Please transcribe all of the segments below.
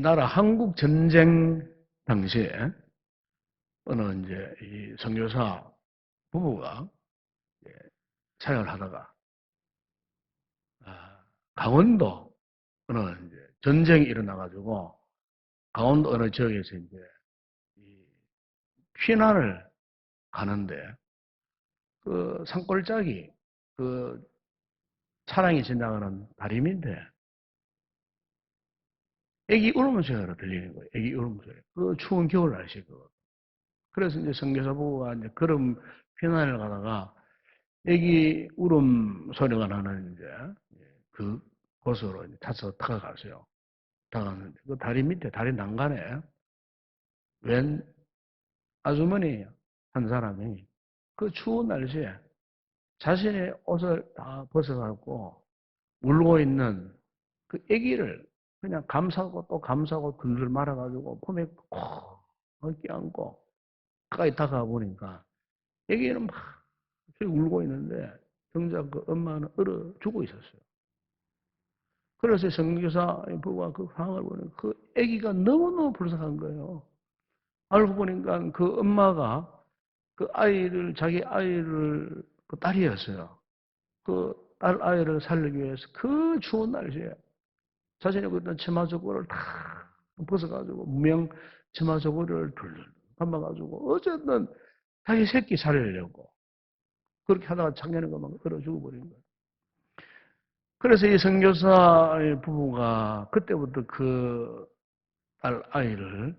우리나라 한국 전쟁 당시에 어느 이제 이 선교사 부부가 사역을 하다가 강원도 어느 이제 전쟁이 일어나가지고 강원도 어느 지역에서 이제 이 피난을 가는데 그 산골짜기 그 차량이 지나가는 다리미인데 애기 울음소리가 들리는 거예요. 애기 울음소리. 그 추운 겨울 날씨 그거. 그래서 이제 선교사 부부가 이제 걸음 피난을 가다가 애기 울음소리가 나는 이제 그 곳으로 이제 타서 다가갔어요. 다가갔는데 그 다리 밑에 다리 난간에 웬 아주머니 한 사람이 그 추운 날씨에 자신의 옷을 다 벗어갖고 울고 있는 그 아기를 그냥 감싸고 또 감싸고 둘둘 말아가지고 품에 콕 껴안고 가까이 다가가 보니까 아기는 막 울고 있는데 정작 그 엄마는 얼어 죽어 있었어요. 그래서 선교사 부부가 그 상황을 보니 그 아기가 너무너무 불쌍한 거예요. 알고 보니까 그 엄마가 그 아이를 자기 아이를 그 딸이었어요. 그 딸 아이를 살리기 위해서 그 추운 날씨에 자신이 그랬던 치마 저고리를 다 벗어가지고 무명 치마 저고리를 둘둘 감아가지고 어쨌든 자기 새끼 살리려고 그렇게 하다가 작년에 그만 얼어 죽어버린 거예요. 그래서 이 선교사 부부가 그때부터 그 딸 아이를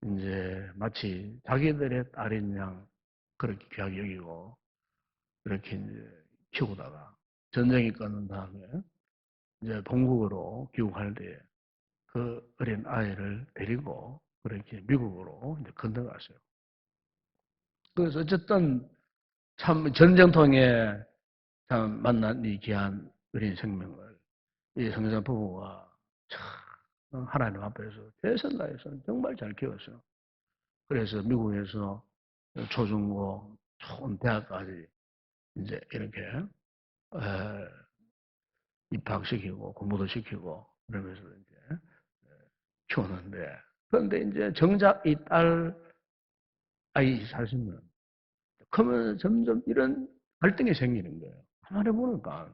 이제 마치 자기들의 딸인 양 그렇게 귀하게 여기고 그렇게 이제 키우다가 전쟁이 끝난 다음에 이제 본국으로 귀국할 때 그 어린 아이를 데리고 그렇게 미국으로 이제 건너갔어요. 그래서 어쨌든 참 전쟁통에 참 만난 이 귀한 어린 생명을 이 성자 부부가 참 하나님 앞에서 최선 다해서 정말 잘 키웠어요. 그래서 미국에서 초중고 좋은 대학까지 이제 이렇게 입학시키고 공부도 시키고 그러면서 이제 키우는데 그런데 이제 정작 이 딸 아이 자신은 크면 점점 이런 갈등이 생기는 거예요. 가만히 보니까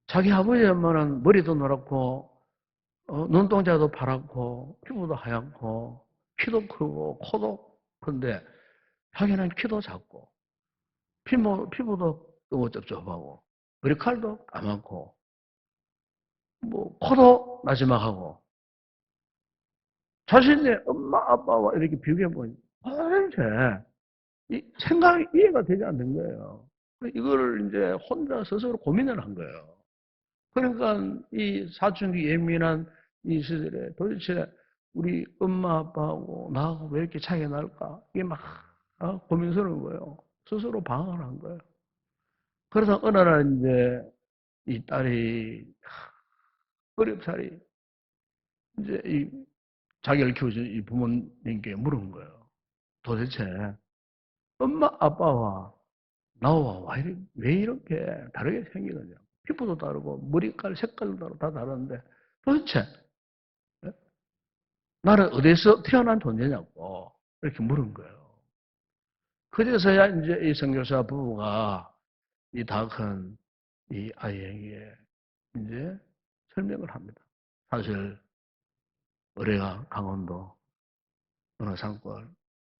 자기 아버지 엄마는 머리도 노랗고 눈동자도 파랗고 피부도 하얗고 키도 크고 코도 큰데 자기는 키도 작고 피부도 좁좁하고 머리칼도 까맣고 뭐 코도 나지막하고 자신의 엄마 아빠와 이렇게 비교해 보니 도대체 이 생각이 이해가 되지 않는 거예요. 이거를 이제 혼자 스스로 고민을 한 거예요. 그러니까 이 사춘기 예민한 이 시절에 도대체 우리 엄마 아빠하고 나하고 왜 이렇게 차이가 날까? 이게 막 고민스러운 거예요. 스스로 방황을 한 거예요. 그래서 어느 날 이제 이 딸이 어렵사리 이제 이 자기를 키워준 이 부모님께 물은 거예요. 도대체 엄마 아빠와 나와 왜 이렇게 다르게 생기느냐? 피부도 다르고 머리깔 색깔도 다르고 다 다른데 도대체 나는 어디서 태어난 존재냐고 이렇게 물은 거예요. 그래서야 이제 이 선교사 부부가 이 다 큰 이 아이에게 이제 설명을 합니다. 사실 올해가 강원도 어느 산골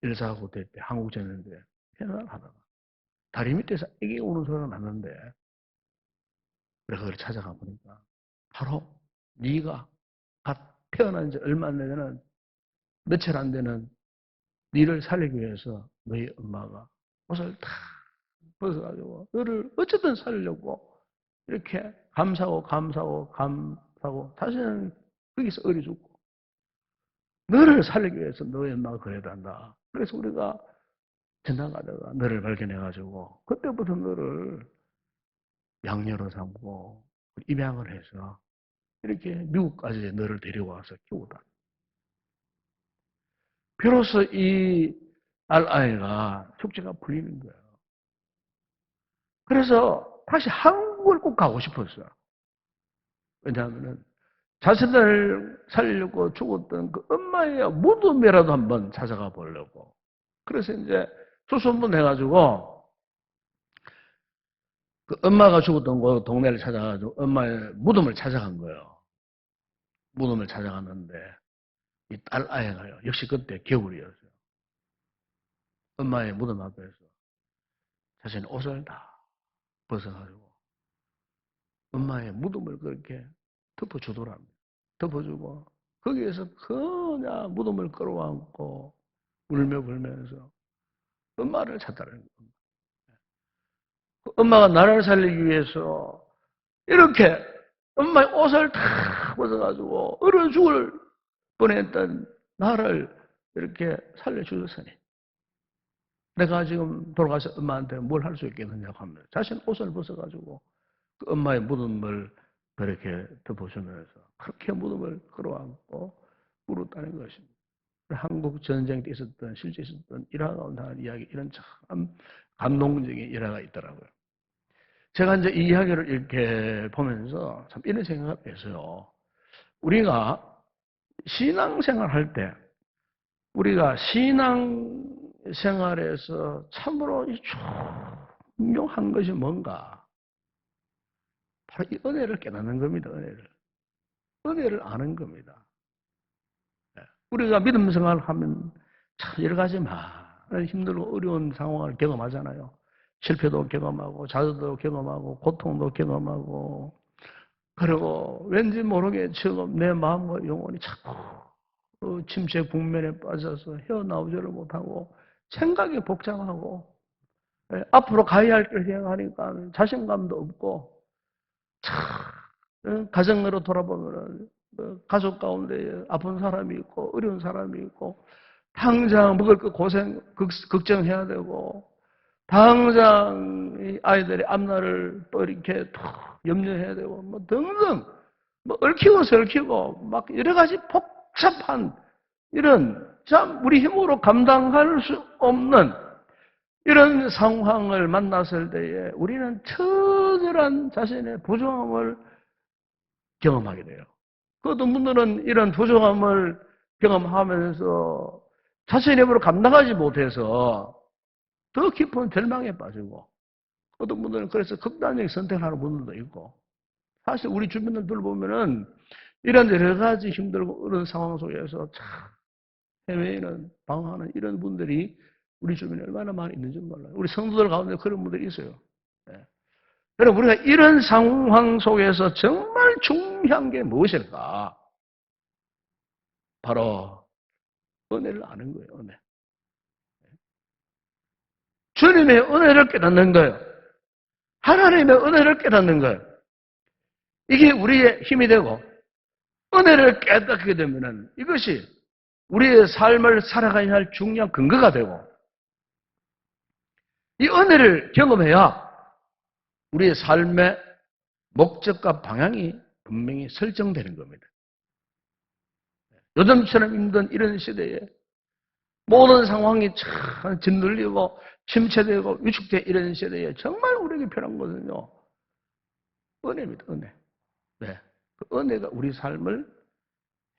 149대 때 한국전쟁 때 태어날 하다가 다리 밑에서 애기 우는 소리가 났는데 그래서 그걸 찾아가 보니까 바로 네가 갓 태어난 지 얼마 안 되는 며칠 안 되는 니를 살리기 위해서 너희 엄마가 옷을 다 벗어가지고 너를 어쨌든 살리려고 이렇게 감사하고 다시는 거기서 어리 죽고 너를 살리기 위해서 너희 엄마가 그래야 한다. 그래서 우리가 지나가다가 너를 발견해가지고 그때부터 너를 양녀로 삼고 입양을 해서 이렇게 미국까지 너를 데려와서 키우다. 비로소 이 딸아이가 축제가 풀리는 거예요. 그래서 다시 한국을 꼭 가고 싶었어요. 왜냐하면 자신을 살려고 죽었던 그 엄마의 무덤이라도 한번 찾아가 보려고. 그래서 이제 수소문 해가지고 그 엄마가 죽었던 그 동네를 찾아가지고 엄마의 무덤을 찾아간 거예요. 무덤을 찾아갔는데 이 딸 아이가요. 역시 그때 겨울이었어요. 엄마의 무덤 앞에서 자신의 옷을 다 벗어가지고 엄마의 무덤을 그렇게 덮어주더랍니다. 덮어주고 거기에서 그냥 무덤을 끌어안고 울며 불면서 엄마를 찾다는 겁니다. 엄마가 나를 살리기 위해서 이렇게 엄마의 옷을 다 벗어가지고 얼어 죽을 뻔했던 나를 이렇게 살려주셨으니 내가 지금 돌아가서 엄마한테 뭘 할 수 있겠느냐고 하면 자신 옷을 벗어가지고 그 엄마의 무덤을 그렇게 덮어주면서 그렇게 무덤을 끌어안고 울었다는 것입니다. 한국 전쟁 때 있었던 실제 있었던 일화 가운데 하는 이야기 이런 참 감동적인 일화가 있더라고요. 제가 이제 이 이야기를 이렇게 보면서 참 이런 생각을 했어요. 우리가 신앙생활 할 때 우리가 신앙생활에서 참으로 중요한 것이 뭔가 바로 이 은혜를 깨닫는 겁니다. 은혜를 아는 겁니다. 우리가 믿음 생활을 하면 참 여러 가지 많은 힘들고 어려운 상황을 경험하잖아요. 실패도 경험하고 좌절도 경험하고 고통도 경험하고 그리고 왠지 모르게 지금 내 마음과 영혼이 자꾸 침체 국면에 빠져서 헤어나오지를 못하고 생각이 복잡하고 앞으로 가야 할 걸 생각하니까 자신감도 없고 가정으로 돌아보면 가족 가운데 아픈 사람이 있고 어려운 사람이 있고 당장 먹을 거 고생 걱정해야 되고 당장 아이들의 앞날을 또 이렇게 염려해야 되고 뭐 등등 뭐 얽히고 설키고 막 여러 가지 복잡한 이런 참 우리 힘으로 감당할 수 없는 이런 상황을 만났을 때에 우리는 처절한 자신의 부족함을 경험하게 돼요. 그 어떤 분들은 이런 부족함을 경험하면서 자신의 힘으로 감당하지 못해서 더 깊은 절망에 빠지고 어떤 분들은 그래서 극단적인 선택을 하는 분들도 있고 사실 우리 주변을 둘러보면은 이런 여러 가지 힘들고 어려운 상황 속에서 참 해외에는 방황하는 이런 분들이 우리 주변에 얼마나 많이 있는지 몰라요. 우리 성도들 가운데 그런 분들이 있어요. 네. 여러분 우리가 이런 상황 속에서 정말 중요한 게 무엇일까? 바로 은혜를 아는 거예요. 은혜. 주님의 은혜를 깨닫는 거예요. 하나님의 은혜를 깨닫는 거예요. 이게 우리의 힘이 되고 은혜를 깨닫게 되면은 이것이 우리의 삶을 살아가야 할 중요한 근거가 되고 이 은혜를 경험해야 우리의 삶의 목적과 방향이 분명히 설정되는 겁니다. 요즘처럼 힘든 이런 시대에 모든 상황이 참 짓눌리고 침체되고 위축된 이런 시대에 정말 우리에게 필요한 것은요. 은혜입니다. 은혜. 네. 그 은혜가 우리 삶을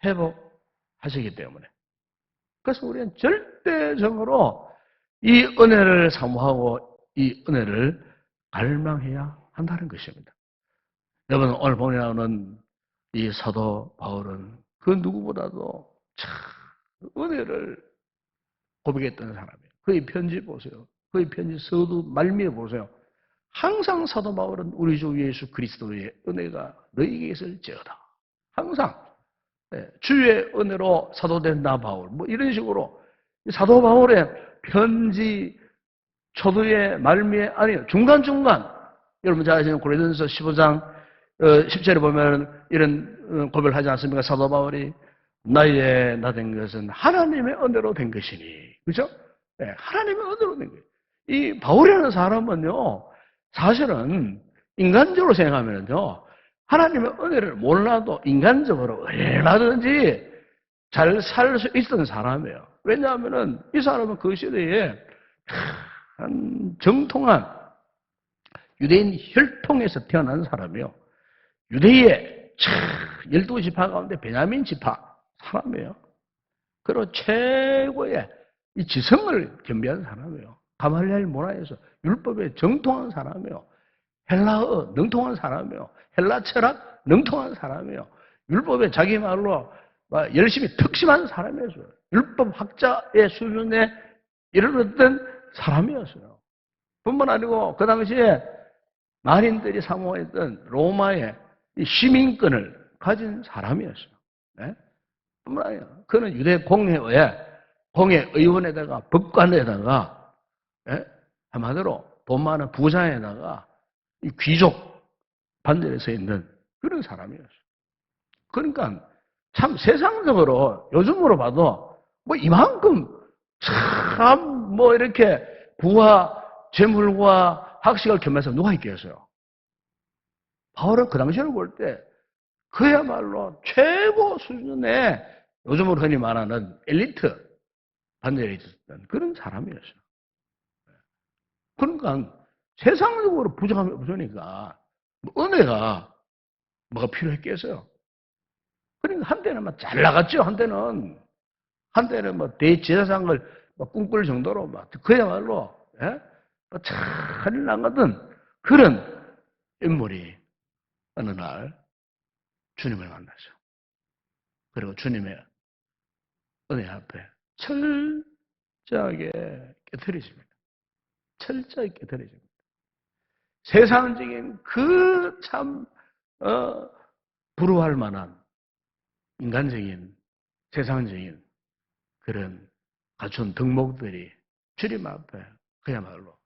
회복하시기 때문에. 그래서 우리는 절대적으로 이 은혜를 사모하고 이 은혜를 갈망해야 한다는 것입니다. 여러분 오늘 본에 나오는 이 사도 바울은 그 누구보다도 참 은혜를 고백했던 사람이에요. 그의 편지 보세요. 그의 편지 서두 말미에 보세요. 항상 사도 바울은 우리 주 예수 그리스도의 은혜가 너희에게 있을지어다. 항상 주의 은혜로 사도된 나 바울 뭐 이런 식으로 사도 바울의 편지 초두의 말미에 아니요 중간중간 여러분 잘 아시는 고린도전서 15장 10절에 보면 이런 고백을 하지 않습니까? 사도 바울이 나의 나 된 것은 하나님의 은혜로 된 것이니 그렇죠? 네, 하나님의 은혜로 된 거예요. 이 바울이라는 사람은요 사실은 인간적으로 생각하면요 하나님의 은혜를 몰라도 인간적으로 얼마든지 잘 살 수 있었던 사람이에요. 왜냐하면은 이 사람은 그 시대에 한 정통한 유대인 혈통에서 태어난 사람이에요. 유대의 12지파 가운데 베냐민 지파 사람이에요. 그리고 최고의 이 지성을 겸비한 사람이에요. 가말리엘 문화에서 율법에 정통한 사람이에요. 헬라어 능통한 사람이에요. 헬라 철학 능통한 사람이에요. 율법에 자기 말로 열심히 특심한 사람이었어요. 율법 학자의 수준에 이르렀던 사람이었어요. 뿐만 아니고 그 당시에 만인들이 사모했던 로마의 시민권을 가진 사람이었어요. 네? 뿐만 아니라 그는 유대 공회의원에다가 법관에다가 예? 한마디로 돈 많은 부자에다가 이 귀족 반열에 서 있는 그런 사람이었어요. 그러니까 참 세상적으로 요즘으로 봐도 뭐 이만큼 참 뭐 이렇게 부와 재물과 학식을 겸해서 누가 있겠어요? 바울은 그 당시를 볼 때 그야말로 최고 수준의 요즘으로 흔히 말하는 엘리트 반열에 있었던 그런 사람이었어요. 그러니까 세상적으로 부정함이 없으니까 뭐 은혜가 뭐가 필요했겠어요. 그러니까 한때는 막 잘 나갔죠. 한때는 뭐 대제사장을 막 꿈꿀 정도로 막 그야말로 예? 잘 나가던 그런 인물이 어느 날 주님을 만나죠. 그리고 주님의 은혜 앞에 철저하게 깨트려집니다. 철저하게 깨트려집니다. 세상적인 그 참 부러워할 만한 인간적인 세상적인 그런 갖춘 덕목들이 주님 앞에 그야말로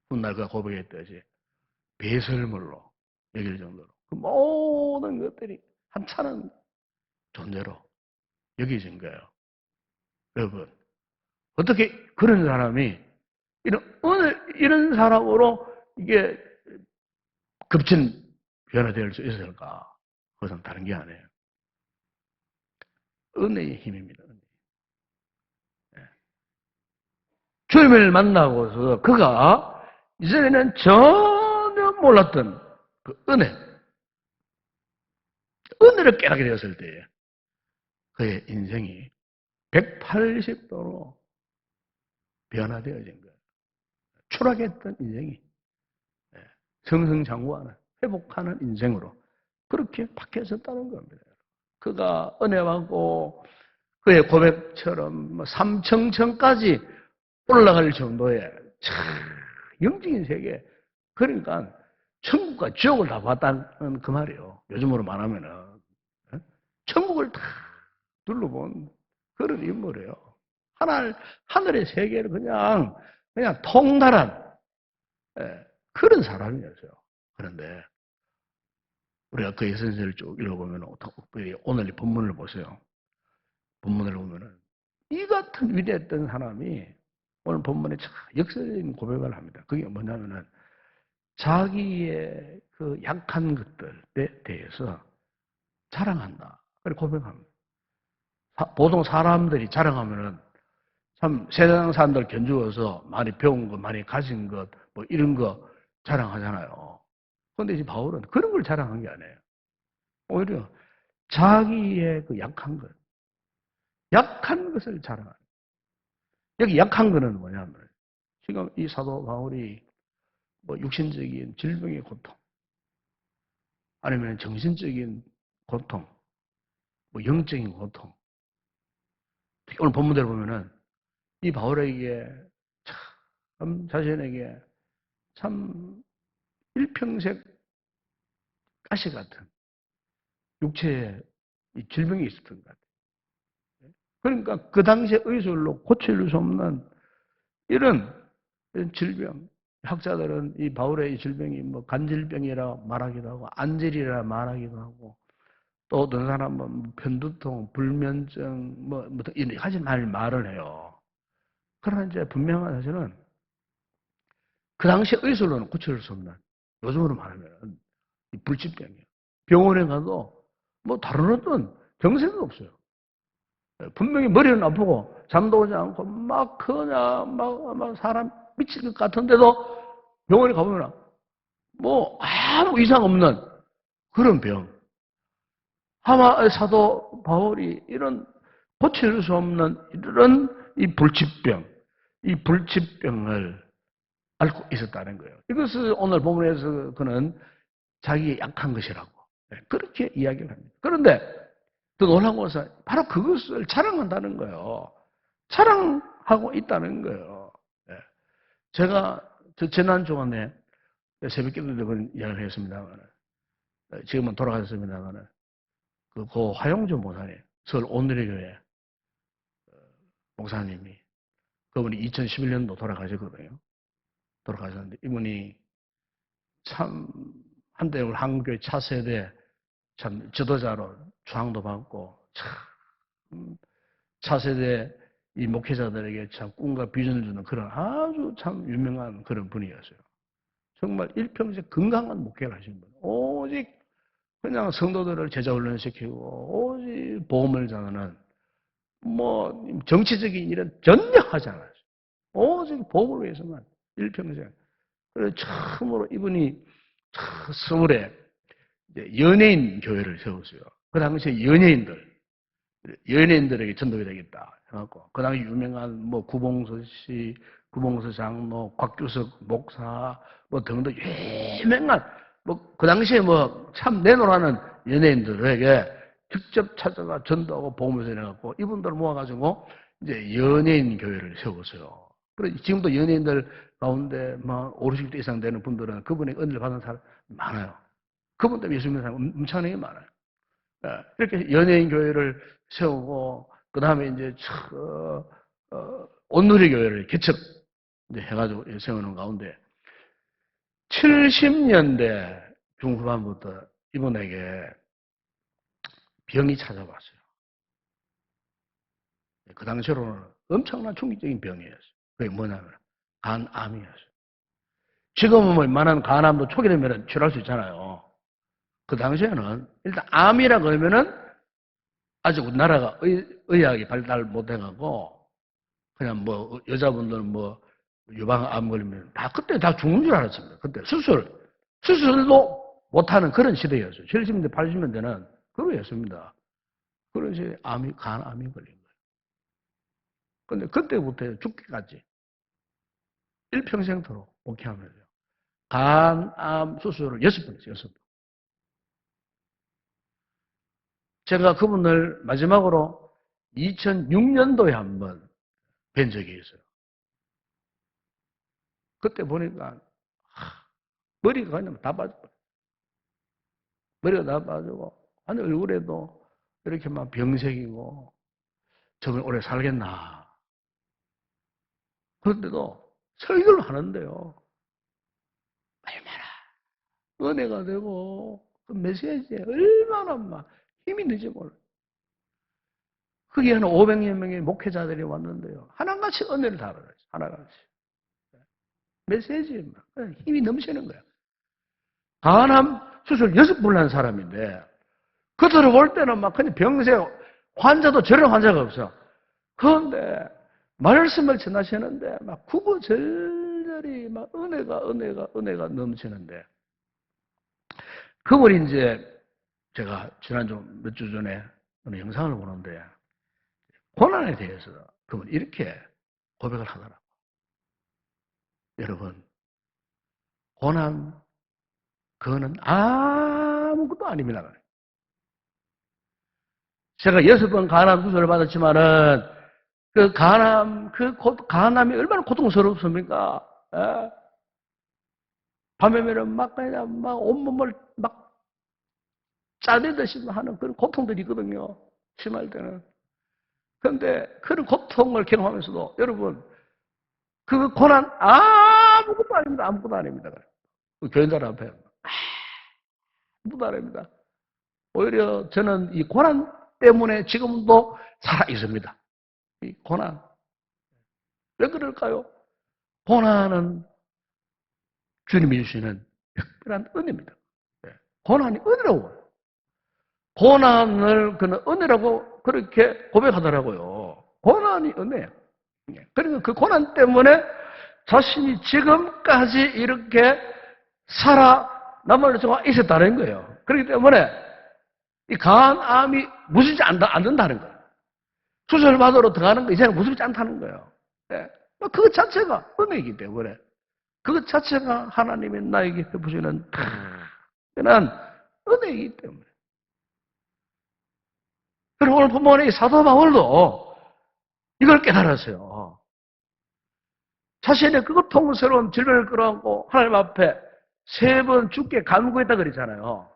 훗날 그가 고백했듯이 배설물로 여길 정도로 그 모든 것들이 한찮은 존재로 여겨진 거예요. 여러분 어떻게 그런 사람이 이런 사람으로 이게 급진 변화될 수 있을까? 그것은 다른 게 아니에요. 은혜의 힘입니다. 주님을 만나고서 그가 이전에는 전혀 몰랐던 그 은혜를 깨닫게 되었을 때에 그의 인생이 180도로 변화되어진 거예요. 추락했던 인생이 승승장구하는 회복하는 인생으로 그렇게 바뀌어졌다는 겁니다. 그가 은혜 받고 그의 고백처럼 뭐 삼청천까지 올라갈 정도의 영적인 세계 그러니까 천국과 지옥을 다 봤다는 그 말이에요. 요즘으로 말하면은 천국을 다 둘러본 그런 인물이에요. 하늘의 세계를 그냥 통달한 그런 사람이었어요. 그런데 우리가 그의 선생을 쭉 읽어보면 오늘 이 본문을 보세요. 본문을 보면은 이 같은 위대했던 사람이 오늘 본문에 참 역설적인 고백을 합니다. 그게 뭐냐면은 자기의 그 약한 것들에 대해서 자랑한다. 그리고 고백합니다. 보통 사람들이 자랑하면은 참 세상 사람들 견주어서 많이 배운 것, 많이 가진 것, 뭐 이런 거 자랑하잖아요. 그런데 이제 바울은 그런 걸 자랑한 게 아니에요. 오히려 자기의 그 약한 것을 자랑하는. 여기 약한 거는 뭐냐면 지금 이 사도 바울이 뭐 육신적인 질병의 고통, 아니면 정신적인 고통, 뭐 영적인 고통. 특히 오늘 본문대로 보면은 이 바울에게 참 자신에게 참 일평생 가시 같은 육체에 이 질병이 있었던 것 같아요. 그러니까 그 당시에 의술로 고칠 수 없는 이런 질병. 학자들은 이 바울의 이 질병이 뭐 간질병이라 말하기도 하고 안질이라 말하기도 하고 또 어떤 사람은 편두통, 불면증 뭐 이런 가지 말을 해요. 그러나 이제 분명한 사실은 그 당시 의술로는 고칠 수 없는 요즘으로 말하면 불치병이에요. 병원에 가도 뭐 다른 어떤 병세가 없어요. 분명히 머리는 아프고 잠도 오지 않고 막 그냥 막 사람 미칠 것 같은데도 병원에 가보면 뭐 아무 이상 없는 그런 병. 하마 사도 바울이 이런 고칠 수 없는 이런 이 불치병, 이 불치병을 앓고 있었다는 거예요. 이것을 오늘 본문에서 그는 자기의 약한 것이라고 그렇게 이야기를 합니다. 그런데 더 놀라운 것은 바로 그것을 자랑한다는 거예요. 자랑하고 있다는 거예요. 제가 지난 주간에 새벽 기도 때 그런 이야기를 했습니다만, 지금은 돌아가셨습니다만, 고 화용주 목사님, 서울 오늘의 교회 목사님이, 그분이 2011년도 돌아가셨거든요. 돌아가셨는데, 이분이 참, 한때 한국교회 차세대 참 지도자로 주앙도 받고, 참, 차세대 이 목회자들에게 참 꿈과 비전을 주는 그런 아주 참 유명한 그런 분이었어요. 정말 일평생 건강한 목회를 하신 분. 오직 그냥 성도들을 제자 훈련시키고 오직 보험을 자는 뭐 정치적인 일은 전혀 하지 않았어요. 오직 보험을 위해서만 일평생. 그래서 처음으로 이분이 서울에 연예인 교회를 세웠어요. 그 당시에 연예인들에게 전도가 되겠다 해갖고 그 당시 유명한 뭐 구봉서 씨, 구봉서 장로, 곽규석 목사 뭐 등등 유명한 뭐 그 당시에 뭐 참 내놓으라는 연예인들에게 직접 찾아가 전도하고 복음을 전해갖고 이분들을 모아가지고 이제 연예인 교회를 세웠어요. 그래 지금도 연예인들 가운데 막 50대 이상 되는 분들은 그분의 은혜를 받은 사람 많아요. 그분 때문에 예수 믿는 사람 엄청나게 많아요. 이렇게 연예인 교회를 세우고 그 다음에 이제 온누리 교회를 개척 이제 해가지고 세우는 가운데 70년대 중후반부터 이분에게 병이 찾아왔어요. 그 당시로는 엄청난 충격적인 병이었어요. 그게 뭐냐면 간암이었어요. 지금은 뭐 웬만한 간암도 초기 되면 치료할 수 있잖아요. 그 당시에는 일단 암이라 그러면은 아직 우리나라가 의학이 발달 못해가고 그냥 뭐 여자분들 뭐 유방암 걸리면 다 그때 다 죽는 줄 알았습니다. 그때 수술도 못하는 그런 시대였어요. 70년대 80년대는 그거였습니다. 그래서 간암이 걸린 거예요. 근데 그때부터 죽기까지 일평생토록 목회하면서 간암 수술을 6번 했어요. 6번. 제가 그분을 마지막으로 2006년도에 한번 뵌 적이 있어요. 그때 보니까 머리가 그냥 다 빠졌어요. 머리가 다 빠지고 아니 얼굴에도 이렇게 막 병색이고 정말 오래 살겠나. 그런데도 설교를 하는데요. 얼마나 은혜가 되고 그 메시지에 얼마나 막 힘이 되지 몰라요. 거기에는 500여 명의 목회자들이 왔는데요. 하나같이 은혜를 다루어요. 하나같이. 메시지에 막 힘이 넘치는 거예요. 간암 수술 6번을 한 사람인데 그들을 볼 때는 막 그냥 병세 환자도 저런 환자가 없어. 그런데 말씀을 전하시는데 막 구구절절히 막 은혜가 넘치는데 그분이 이제 제가 지난주 몇 주 전에 어느 영상을 보는데 고난에 대해서 그분이 이렇게 고백을 하더라고요. 여러분 고난 그거는 아무것도 아닙니다. 제가 6번 간암 수술을 받았지만은 그 간암이 얼마나 고통스럽습니까? 에? 밤에는 막 그냥 막 온몸을 막 짜내듯이 하는 그런 고통들이 있거든요. 심할 때는. 그런데 그런 고통을 경험하면서도 여러분 그 고난 아무것도 아닙니다. 아무것도 아닙니다. 그 교인들 앞에 아무것도 아닙니다. 오히려 저는 이 고난 때문에 지금도 살아 있습니다. 이 고난. 왜 그럴까요? 고난은 주님이 주시는 특별한 은혜입니다. 고난이 은혜라고. 고난을 그는 은혜라고 그렇게 고백하더라고요. 고난이 은혜예요. 그러니까 그 고난 때문에 자신이 지금까지 이렇게 살아남을 수가 있었다는 거예요. 그렇기 때문에 이 강한 암이 무섭지 않는다는 거예요. 수술 받으러 들어가는 거 이제는 무섭지 않다는 거예요. 예. 그것 자체가 은혜이기 때문에 그것 자체가 하나님이 나에게 베푸시는 특별한 은혜이기 때문에. 그리고 오늘 본문에 이 사도 바울도 이걸 깨달았어요. 자신의 그 고통스러운 질병을 끌어안고 하나님 앞에 3번 죽게 간구했다 그랬잖아요.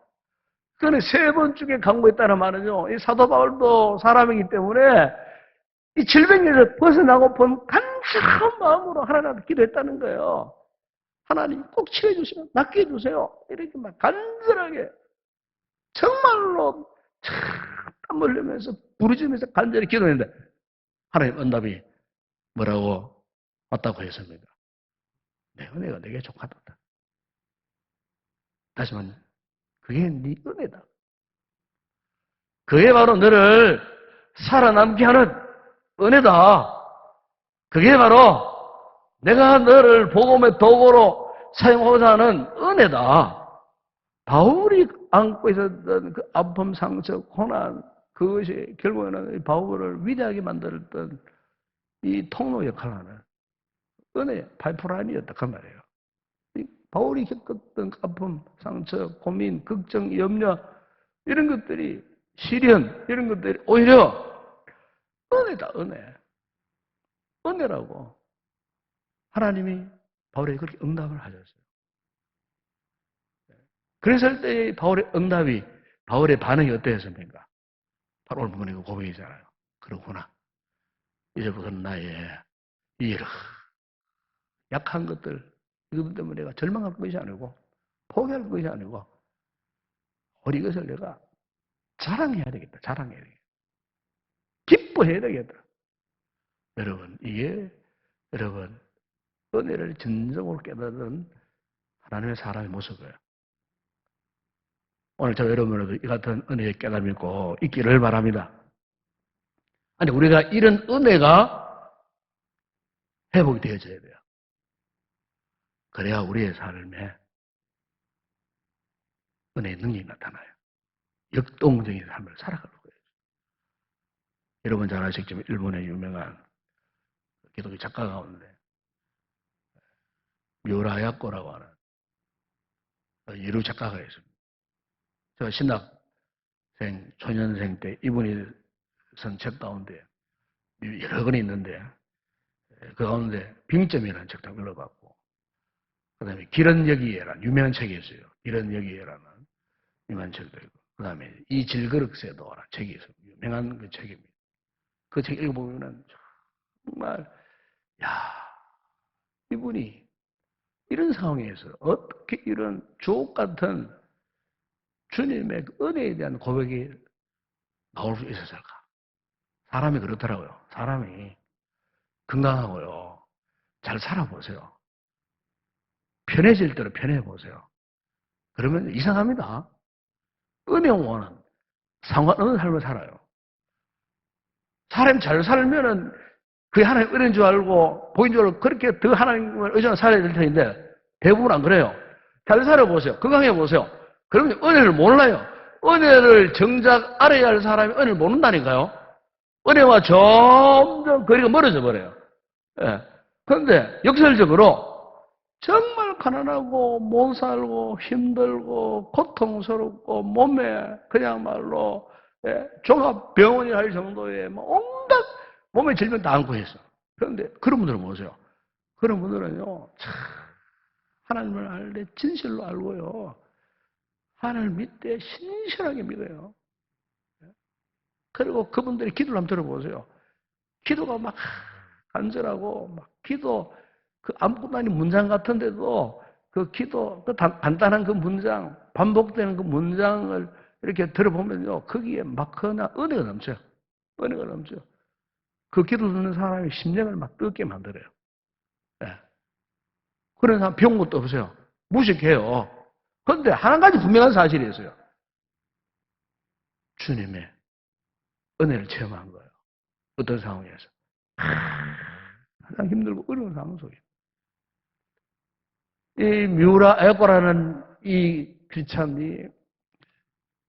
그런데 3번 죽게 간구했다는 말은요, 이 사도 바울도 사람이기 때문에 이 질병에서 벗어나고픈 간절한 마음으로 하나님 앞에 기도했다는 거예요. 하나님 꼭 치료해주시면 낫게 해주세요. 이렇게 막 간절하게 정말로 땀 흘리면서 부르짖으면서 간절히 기도했는데 하나님 응답이 뭐라고 왔다고 했습니다. 내 은혜가 내게 족하다. 다시 말해 그게 네 은혜다. 그게 바로 너를 살아남게 하는 은혜다. 그게 바로 내가 너를 복음의 도구로 사용하고자 하는 은혜다. 바울이 안고 있었던 그 아픔, 상처, 고난, 그것이 결국에는 바울을 위대하게 만들었던 이 통로 역할을 하는 은혜, 파이프라인이었다. 그 말이에요. 바울이 겪었던 아픔, 상처, 고민, 걱정, 염려, 이런 것들이, 시련, 이런 것들이 오히려 은혜다, 은혜. 은혜라고. 하나님이 바울에게 그렇게 응답을 하셨어요. 그랬을 때 바울의 응답이, 바울의 반응이 어땠습니까? 바로 오늘 본문의 고백이잖아요. 그러구나. 이제부터는 나의 이 여러 약한 것들, 이것 때문에 내가 절망할 것이 아니고, 포기할 것이 아니고, 우리 이것을 내가 자랑해야 되겠다. 자랑해야 되겠다. 기뻐해야 되겠다. 여러분, 이게, 여러분, 은혜를 진정으로 깨닫는 하나님의 사람의 모습이에요. 오늘 저 여러분에도 이 같은 은혜의 깨달음이 꼭 있기를 바랍니다. 아니, 우리가 이런 은혜가 회복이 되어져야 돼요. 그래야 우리의 삶에 은혜의 능력이 나타나요. 역동적인 삶을 살아가는 거예요. 여러분 잘 아시겠지만 일본의 유명한 기독교 작가 가운데 묘라야코라고 하는 예루 작가가 있습니다. 제가 신학생, 초년생 때 이분이 쓴 책 가운데 여러 권이 있는데 그 가운데 빙점이라는 책도 읽어봤고 그 다음에 길은 여기에라는 유명한 책이 있어요. 길은 여기에라는 유명한 책도 있고 그 다음에 이 질그릇새도라는 책이 있어요. 유명한 그 책입니다. 그 책 읽어보면은 정말 야 이분이 이런 상황에서 어떻게 이런 주옥 같은 주님의 그 은혜에 대한 고백이 나올 수 있었을까? 사람이 그렇더라고요. 사람이 건강하고요. 잘 살아보세요. 편해질 대로 편해보세요. 그러면 이상합니다. 은혜 원은 상관없는 삶을 살아요. 사람이 잘 살면은 그게 하나님 은혜인 줄 알고 보인 줄 알고 그렇게 더 하나님을 의존하고 살아야 될 텐데 대부분 안 그래요. 잘 살아보세요. 건강해보세요. 그러면 은혜를 몰라요. 은혜를 정작 알아야 할 사람이 은혜를 모른다니까요. 은혜와 점점 거리가 멀어져 버려요. 예. 그런데 역설적으로 정말 가난하고 못 살고 힘들고 고통스럽고 몸에 그야말로 종합병원이 할 정도의 뭐 온갖 몸의 질병 다 안고 있어. 그런데 그런 분들은 뭐세요? 그런 분들은요, 참 하나님을 알되 진실로 알고요. 하나님을 믿되 신실하게 믿어요. 그리고 그분들이 기도를 한번 들어보세요. 기도가 막 간절하고 막 기도 그 아무것도 아닌 문장 같은데도 그 기도 그 간단한 그 문장 반복되는 그 문장을 이렇게 들어보면요 거기에 막거나 은혜가 넘쳐요. 은혜가 넘쳐요. 그 기도 듣는 사람의 심령을 막 뜨겁게 만들어요. 네. 그런 사람 배운 것도 없어요. 무식해요. 그런데 한 가지 분명한 사실이 있어요. 주님의 은혜를 체험한 거예요. 어떤 상황에서. 가장 힘들고 어려운 상황 속에. 이 뮤라 에코라는 이 귀참 이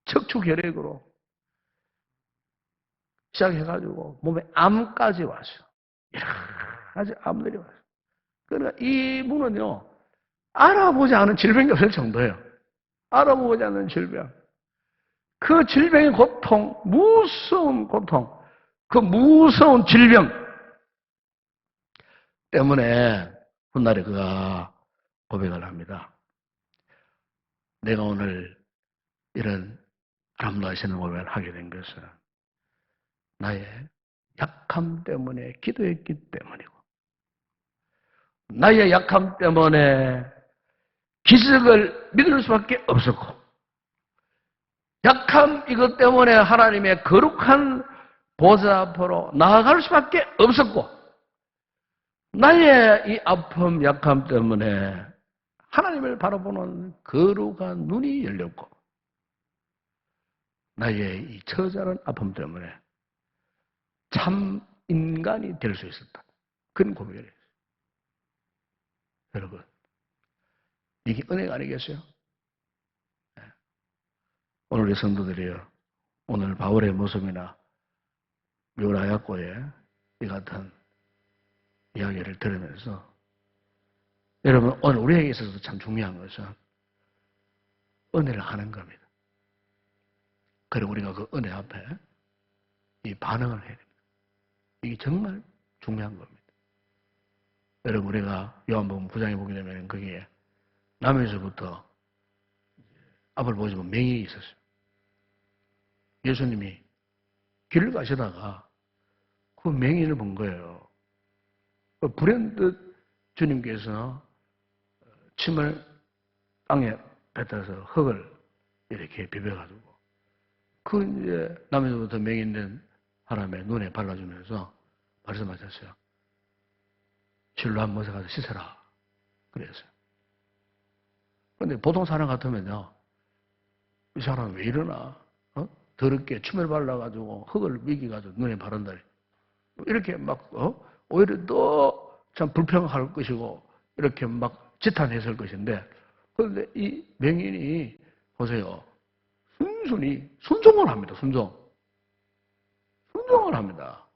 척추결핵으로 시작해가지고 몸에 암까지 왔어요. 여러 가지 암들이 왔어요. 그러니까 이분은요, 알아보지 않은 질병이 없을 정도예요. 알아보지 않은 질병. 그 질병의 고통, 무서운 고통, 그 무서운 질병 때문에 훗날에 그가 고백을 합니다. 내가 오늘 이런 아름다우신 고백을 하게 된 것은 나의 약함 때문에 기도했기 때문이고, 나의 약함 때문에 기적을 믿을 수밖에 없었고, 약함 이것 때문에 하나님의 거룩한 보좌 앞으로 나아갈 수밖에 없었고, 나의 이 아픔, 약함 때문에 하나님을 바라보는 거룩한 눈이 열렸고, 나의 이 처절한 아픔 때문에 참 인간이 될 수 있었다. 그런 고백을 했어요. 여러분, 이게 은혜가 아니겠어요? 오늘의 성도들이요, 오늘 바울의 모습이나 요라야고의 이 같은 이야기를 들으면서 여러분, 오늘 우리에게 있어서 참 중요한 것은 은혜를 하는 겁니다. 그리고 우리가 그 은혜 앞에 이 반응을 해야 됩니다. 이게 정말 중요한 겁니다. 여러분, 우리가 요한복음 9장에 보게 되면 거기에 남에서부터 앞을 보시면 맹인이 있었어요. 예수님이 길을 가시다가 그 맹인을 본 거예요. 불현듯 주님께서 침을 땅에 뱉어서 흙을 이렇게 비벼가지고 그 이제 남에서부터 맹인된 사람의 눈에 발라주면서 말씀하셨어요. 실로암 못에 가서 씻어라. 그랬어요. 그런데 보통 사람 같으면요, 이 사람 왜 이러나? 더럽게 침을 발라가지고 흙을 미기가지고 눈에 바른다. 이렇게 막, 오히려 더 참 불평할 것이고, 이렇게 막 지탄했을 것인데, 그런데 이 맹인이, 보세요. 순순히 순종을 합니다, 순종. 순종을 합니다.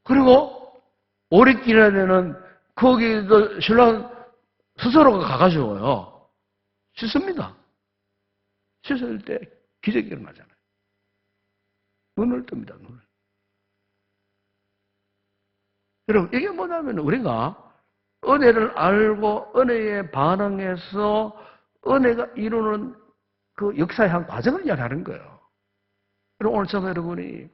그리고 오리길에 되는 거기도 신랑 스스로가 가가지고요, 씻습니다. 씻을 때 기적이 일어나잖아요. 눈을 뜹니다, 눈을. 여러분, 이게 뭐냐면 우리가 은혜를 알고 은혜에 반응해서 은혜가 이루는 그 역사의 한 과정을 이야기하는 거예요. 그럼 오늘 저와 여러분이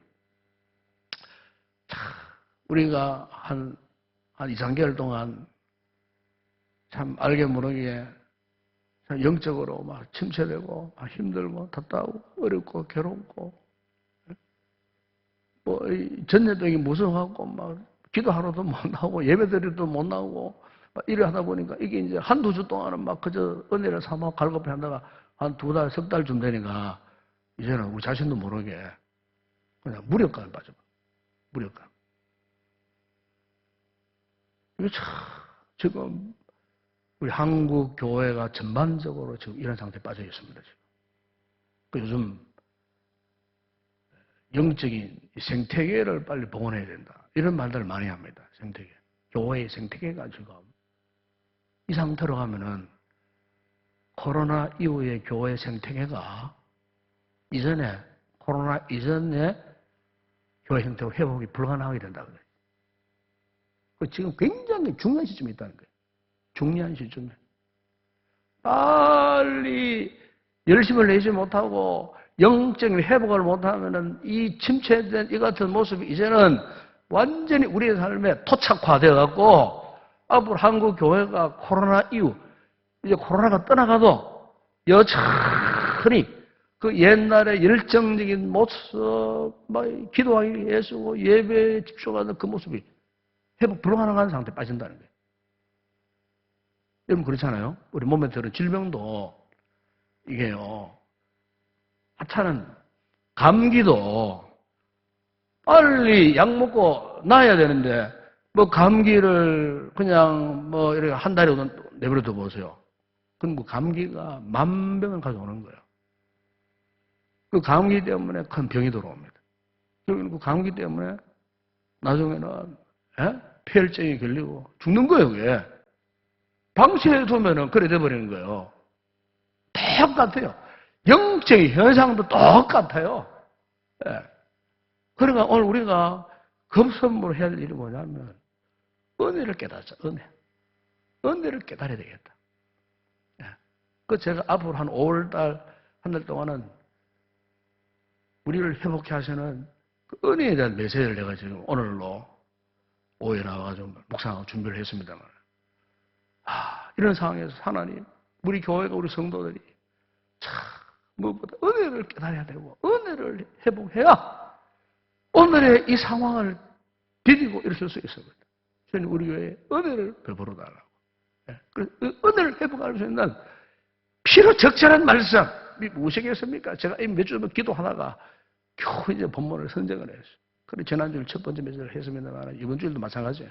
우리가 한 2, 3개월 동안 참 알게 모르게 영적으로 막 침체되고 막 힘들고 답답하고 어렵고 괴롭고 뭐 전염병이 무성하고 막 기도하러도 못 나오고 예배드리도 못 나오고 막 이래 하다 보니까 이게 이제 한두 주 동안은 막 그저 은혜를 삼아 갈급해 한다가 한 2달, 3달쯤 되니까 이제는 우리 자신도 모르게 그냥 무력감에 빠져봐. 무력감. 이게 참 지금 우리 한국 교회가 전반적으로 지금 이런 상태에 빠져 있습니다. 지금. 요즘 영적인 생태계를 빨리 복원해야 된다. 이런 말들을 많이 합니다. 생태계. 교회의 생태계가 지금 이 상태로 가면은 코로나 이후의 교회 생태계가 이전에 코로나 이전에 교회 형태로 회복이 불가능하게 된다 그래요. 지금 굉장히 중요한 시점이 있다는 거예요. 중요한 시점에 빨리 열심을 내지 못하고 영적인 회복을 못하면은 이 침체된 이 같은 모습이 이제는 완전히 우리의 삶에 토착화되어 갖고 앞으로 한국 교회가 코로나 이후 이제 코로나가 떠나가도 여전히 그 옛날의 열정적인 모습, 막 기도하기 애쓰고 예배에 집중하는 그 모습이 회복 불가능한 상태에 빠진다는 거예요. 여러분 그렇잖아요. 우리 몸에 들은 질병도 이게요. 하찮은 감기도 빨리 약 먹고 나아야 되는데 뭐 감기를 그냥 뭐 이렇게 한 달에 내버려둬 보세요. 그럼 뭐 감기가 만병을 가져오는 거예요. 그 감기 때문에 큰 병이 들어옵니다. 여기는 그 감기 때문에 나중에는 폐혈증이 걸리고 죽는 거예요, 그게. 방치해두면은 그래 돼버리는 거예요. 똑같아요. 영적인 현상도 똑같아요. 예. 그러니까 오늘 우리가 급선무를 해야 할 일이 뭐냐면 은혜를 깨닫자, 은혜. 은혜를 깨달아야 되겠다. 예. 그 제가 앞으로 한 5월달, 한 달 동안은 우리를 회복해 하시는 그 은혜에 대한 메시지를 내가 지금 오늘로 오후에 나와가지고 묵상하고 준비를 했습니다만. 이런 상황에서 하나님, 우리 교회가 우리 성도들이 참 무엇보다 은혜를 깨달아야 되고 은혜를 회복해야 오늘의 이 상황을 디디고 일으킬 수 있어요. 저는 우리 교회에 은혜를 베풀어 달라고. 그래서 은혜를 회복할 수 있는 필요 적절한 말씀, 무엇이겠습니까? 제가 몇 주 전에 기도하다가 겨우 이제 본문을 선정을 했어요. 그래 지난주에 첫 번째 메시지를 했습니다만 이번 주일도 마찬가지예요.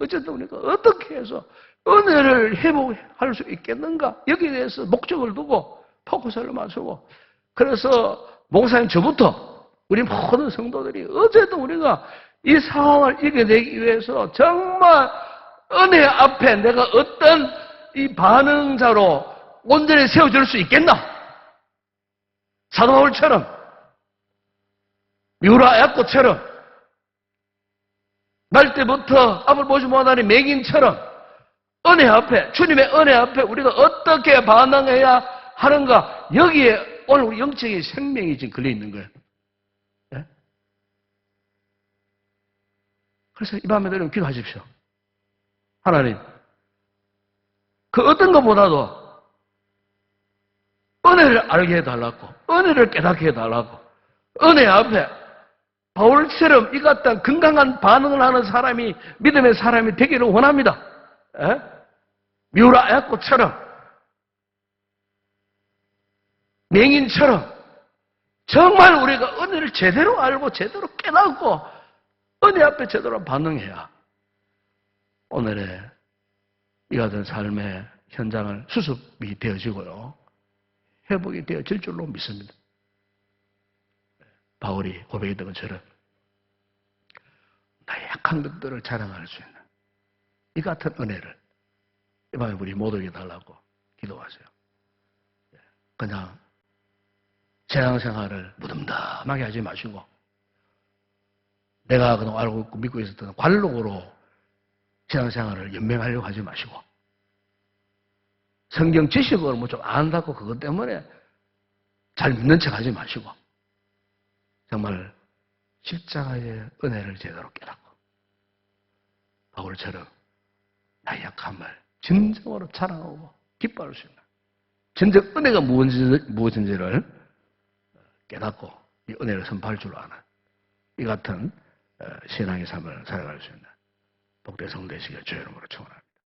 어쨌든 우리가 어떻게 해서 은혜를 회복할 수 있겠는가? 여기에 대해서 목적을 두고 포커스를 맞추고 그래서 목사님 저부터 우리 모든 성도들이 어쨌든 우리가 이 상황을 이겨내기 위해서 정말 은혜 앞에 내가 어떤 이 반응자로 온전히 세워질 수 있겠나? 사도 바울처럼 미우라 야꽃처럼 날 때부터 앞을 보지 못하는 맹인처럼 은혜 앞에, 주님의 은혜 앞에 우리가 어떻게 반응해야 하는가, 여기에 오늘 우리 영적인 생명이 지금 걸려 있는 거예요. 네? 그래서 이 밤에 여러분 기도하십시오. 하나님, 그 어떤 것보다도 은혜를 알게 해달라고, 은혜를 깨닫게 해달라고, 은혜 앞에 바울처럼 이 같은 건강한 반응을 하는 사람이, 믿음의 사람이 되기를 원합니다. 미우라 야꽃처럼, 맹인처럼, 정말 우리가 은혜를 제대로 알고, 제대로 깨닫고, 은혜 앞에 제대로 반응해야 오늘의 이 같은 삶의 현장을 수습이 되어지고요. 회복이 되어질 줄로 믿습니다. 바울이 고백했던 것처럼 나의 약한 것들을 자랑할 수 있는 이 같은 은혜를 이 밤에 우리 모두에게 달라고 기도하세요. 그냥 신앙생활을 무덤덤하게 하지 마시고 내가 그동안 알고 있고 믿고 있었던 관록으로 신앙생활을 연맹하려고 하지 마시고 성경 지식을 뭐 좀 안다고 그것 때문에 잘 믿는 척 하지 마시고 정말 십자가의 은혜를 제대로 깨닫고 바울처럼 나의 약함을 진정으로 자랑하고 기뻐할 수 있는 진정 은혜가 무엇인지를 깨닫고 이 은혜를 선포할 줄 아는 이 같은 신앙의 삶을 살아갈 수 있는 복된 성도 되시길 주의 이름으로 축원합니다.